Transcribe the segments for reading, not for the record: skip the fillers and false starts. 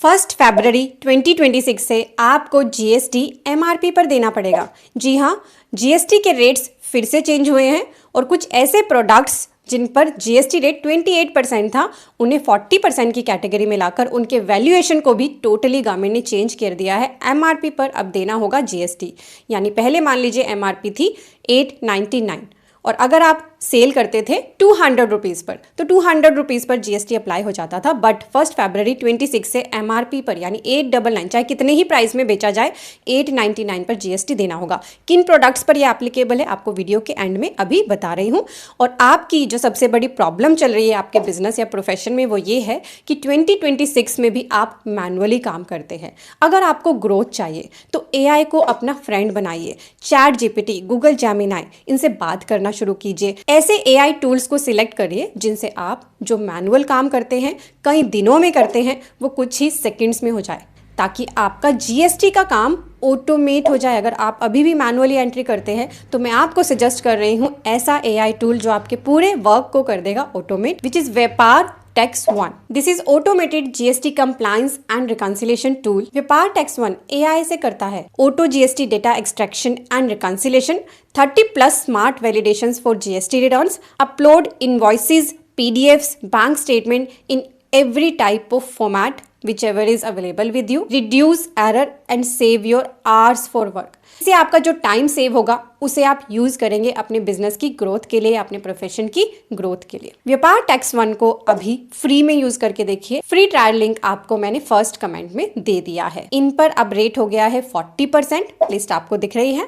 1 फरवरी 2026 से आपको GST MRP पर देना पड़ेगा। जी हाँ, जीएसटी के रेट्स फिर से चेंज हुए हैं और कुछ ऐसे प्रोडक्ट्स जिन पर जीएसटी रेट 28% था, उन्हें 40% की कैटेगरी में लाकर उनके वैल्यूएशन को भी टोटली गवर्नमेंट ने चेंज कर दिया है। एमआरपी पर अब देना होगा जीएसटी। यानी पहले मान लीजिए एमआरपी थी 899 और अगर आप सेल करते थे 200 रुपीज़ पर, तो 200 रुपीज़ पर जीएसटी अप्लाई हो जाता था। बट 1 फरवरी 26 से एमआरपी पर यानी 899, चाहे कितने ही प्राइस में बेचा जाए, 899 पर जीएसटी देना होगा। किन प्रोडक्ट्स पर यह एप्लीकेबल है आपको वीडियो के एंड में अभी बता रही हूँ। और आपकी जो सबसे बड़ी प्रॉब्लम चल रही है आपके बिजनेस या प्रोफेशन में वो ये है कि 2026 में भी आप मैनुअली काम करते हैं। अगर आपको ग्रोथ चाहिए तो एआई को अपना फ्रेंड बनाइए। चैट जीपीटी, गूगल जेमिनाई, इनसे बात करना शुरू कीजिए। ऐसे एआई टूल्स को सिलेक्ट करिए जिनसे आप जो मैनुअल काम करते हैं, कई दिनों में करते हैं, वो कुछ ही सेकंड्स में हो जाए, ताकि आपका जीएसटी का काम ऑटोमेट हो जाए। अगर आप अभी भी मैनुअली एंट्री करते हैं तो मैं आपको सजेस्ट कर रही हूँ ऐसा एआई टूल जो आपके पूरे वर्क को कर देगा ऑटोमेट, विच इज व्यापार tax one. This is automated GST compliance and reconciliation tool. व्यापार टैक्स वन एआई से करता है auto GST data extraction and reconciliation, 30+ smart validations for GST returns, upload invoices, PDFs, bank statement in every type of format whichever is available with you, reduce error and save your hours for work। इससे आपका जो time save होगा उसे आप use करेंगे अपने business की growth के लिए, अपने प्रोफेशन की ग्रोथ के लिए। व्यापार टैक्स वन को अभी फ्री में यूज करके देखिए। फ्री ट्रायल लिंक आपको मैंने फर्स्ट कमेंट में दे दिया है। इन पर अब रेट हो गया है 40%, लिस्ट आपको दिख रही है।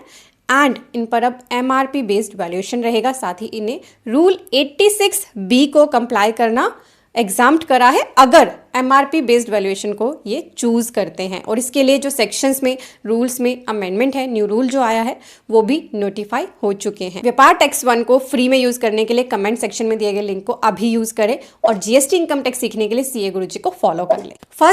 एंड इन पर अब एमआरपी बेस्ड वैल्यूएशन रहेगा। साथ ही इन्हें रूल 86B को कंप्लाई करना एग्जाम्प्ट करा है अगर एमआरपी बेस्ड वैल्यूएशन को ये चूज करते हैं। और इसके लिए जो सेक्शंस में रूल्स में अमेंडमेंट है, न्यू रूल जो आया है, वो भी नोटिफाई हो चुके हैं। व्यापार टैक्स वन को फ्री में यूज करने के लिए कमेंट सेक्शन में दिए गए लिंक को अभी यूज करें और जीएसटी इनकम टैक्स सीखने के लिए सीए गुरुजी को फॉलो कर ले।